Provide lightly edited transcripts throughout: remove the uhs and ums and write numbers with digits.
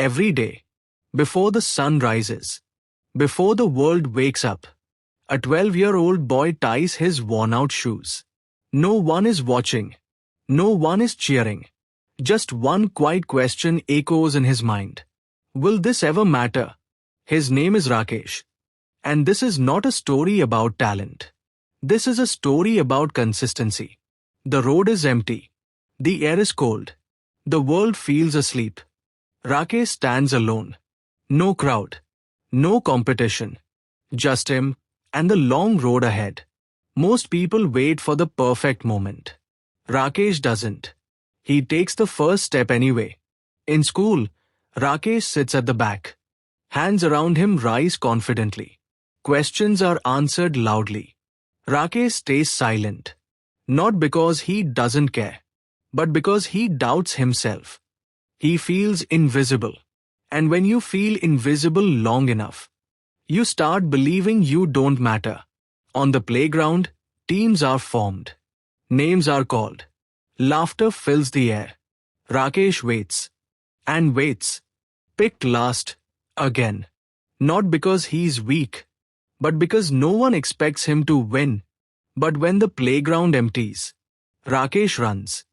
every day, before the sun rises, before the world wakes up. A 12-year-old boy ties his worn-out shoes. No one is watching. No one is cheering. Just one quiet question echoes in his mind. Will this ever matter? His name is Rakesh. And this is not a story about talent. This is a story about consistency. The road is empty. The air is cold. The world feels asleep. Rakesh stands alone. No crowd. No competition. Just him and the long road ahead. Most people wait for the perfect moment. Rakesh doesn't. He takes the first step anyway. In school, Rakesh sits at the back. Hands around him rise confidently. Questions are answered loudly. Rakesh stays silent. Not because he doesn't care, but because he doubts himself. He feels invisible. And when you feel invisible long enough, you start believing you don't matter. On the playground, teams are formed. Names are called. Laughter fills the air. Rakesh waits. And waits. Picked last. Again. Not because he's weak, but because no one expects him to win. But when the playground empties, Rakesh runs.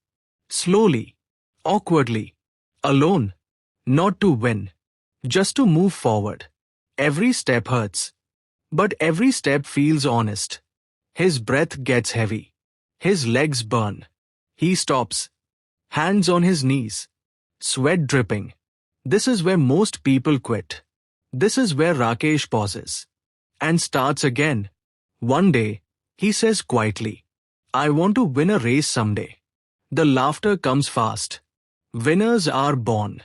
Slowly. Awkwardly. Alone. Not to win. Just to move forward. Every step hurts. But every step feels honest. His breath gets heavy. His legs burn. He stops. Hands on his knees. Sweat dripping. This is where most people quit. This is where Rakesh pauses. And starts again. One day, he says quietly, I want to win a race someday. The laughter comes fast. Winners are born.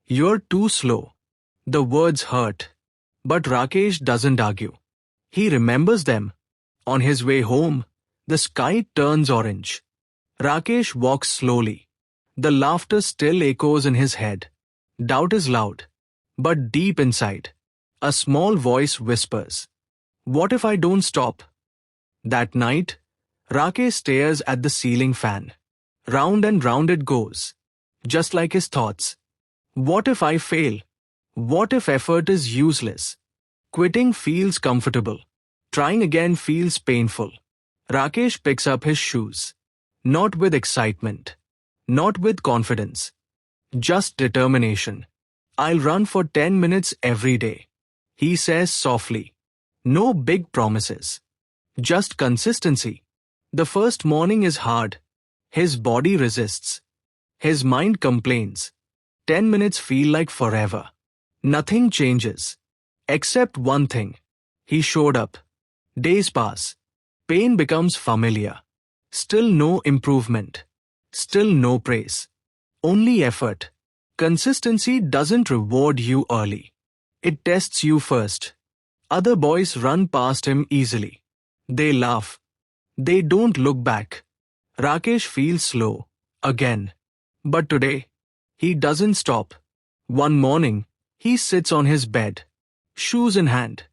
You're too slow. The words hurt. But Rakesh doesn't argue. He remembers them. On his way home, the sky turns orange. Rakesh walks slowly. The laughter still echoes in his head. Doubt is loud. But deep inside, a small voice whispers, what if I don't stop? That night, Rakesh stares at the ceiling fan. Round and round it goes. Just like his thoughts. What if I fail? What if effort is useless? Quitting feels comfortable. Trying again feels painful. Rakesh picks up his shoes. Not with excitement. Not with confidence. Just determination. I'll run for 10 minutes every day. He says softly. No big promises. Just consistency. The first morning is hard. His body resists. His mind complains. 10 minutes feel like forever. Nothing changes. Except one thing. He showed up. Days pass. Pain becomes familiar. Still no improvement. Still no praise. Only effort. Consistency doesn't reward you early. It tests you first. Other boys run past him easily. They laugh. They don't look back. Rakesh feels slow. Again. But today, he doesn't stop. One morning, he sits on his bed. Shoes in hand.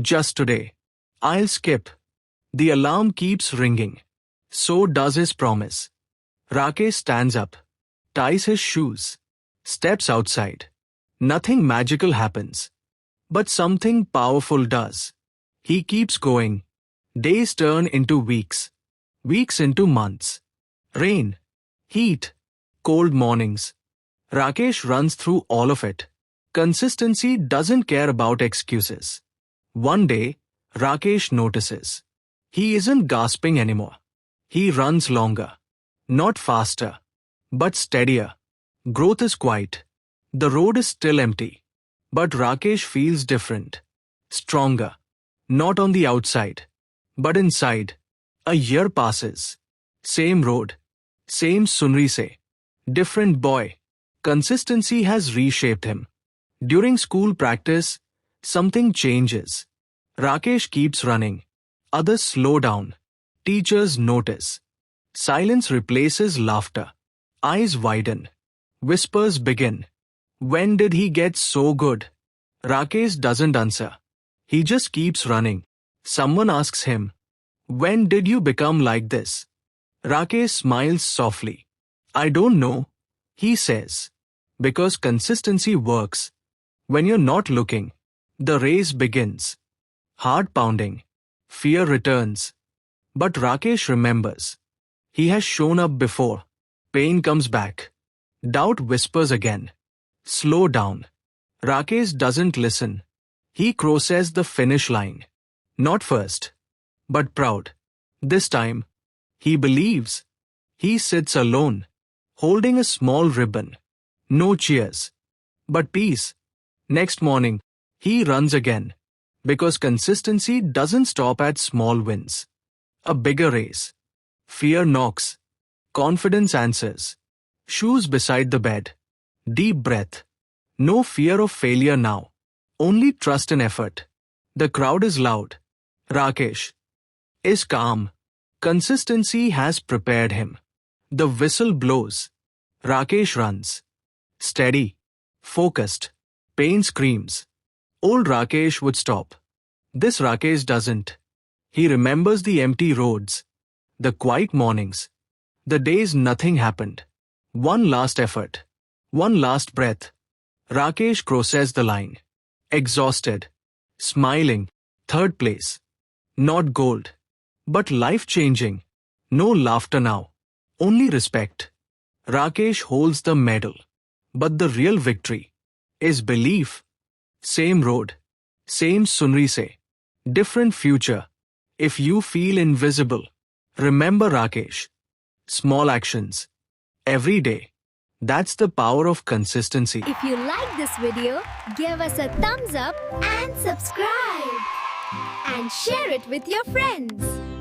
Just today. I'll skip. The alarm keeps ringing. So does his promise. Rakesh stands up. Ties his shoes. Steps outside. Nothing magical happens. But something powerful does. He keeps going. Days turn into weeks. Weeks into months. Rain. Heat. Cold mornings. Rakesh runs through all of it. Consistency doesn't care about excuses. One day, Rakesh notices. He isn't gasping anymore. He runs longer. Not faster. But steadier. Growth is quiet. The road is still empty. But Rakesh feels different. Stronger. Not on the outside. But inside. A year passes. Same road. Same sunrise. Different boy. Consistency has reshaped him. During school practice, something changes. Rakesh keeps running. Others slow down. Teachers notice. Silence replaces laughter. Eyes widen. Whispers begin. When did he get so good? Rakesh doesn't answer. He just keeps running. Someone asks him, when did you become like this? Rakesh smiles softly. I don't know, he says. Because consistency works. When you're not looking, the race begins. Heart pounding. Fear returns. But Rakesh remembers. He has shown up before. Pain comes back. Doubt whispers again. Slow down. Rakesh doesn't listen. He crosses the finish line. Not first, but proud. This time, he believes. He sits alone, holding a small ribbon. No cheers, but peace. Next morning, he runs again. Because consistency doesn't stop at small wins. A bigger race. Fear knocks. Confidence answers. Shoes beside the bed. Deep breath. No fear of failure now. Only trust and effort. The crowd is loud. Rakesh is calm. Consistency has prepared him. The whistle blows. Rakesh runs. Steady. Focused. Pain screams. Old Rakesh would stop. This Rakesh doesn't. He remembers the empty roads. The quiet mornings. The days nothing happened. One last effort. One last breath. Rakesh crosses the line. Exhausted. Smiling. Third place. Not gold. But life-changing. No laughter now. Only respect. Rakesh holds the medal. But the real victory is belief. Same road. Same sunrise. Different future. If you feel invisible, remember Rakesh. Small actions. Every day. That's the power of consistency. If you like this video, give us a thumbs up and subscribe. And share it with your friends.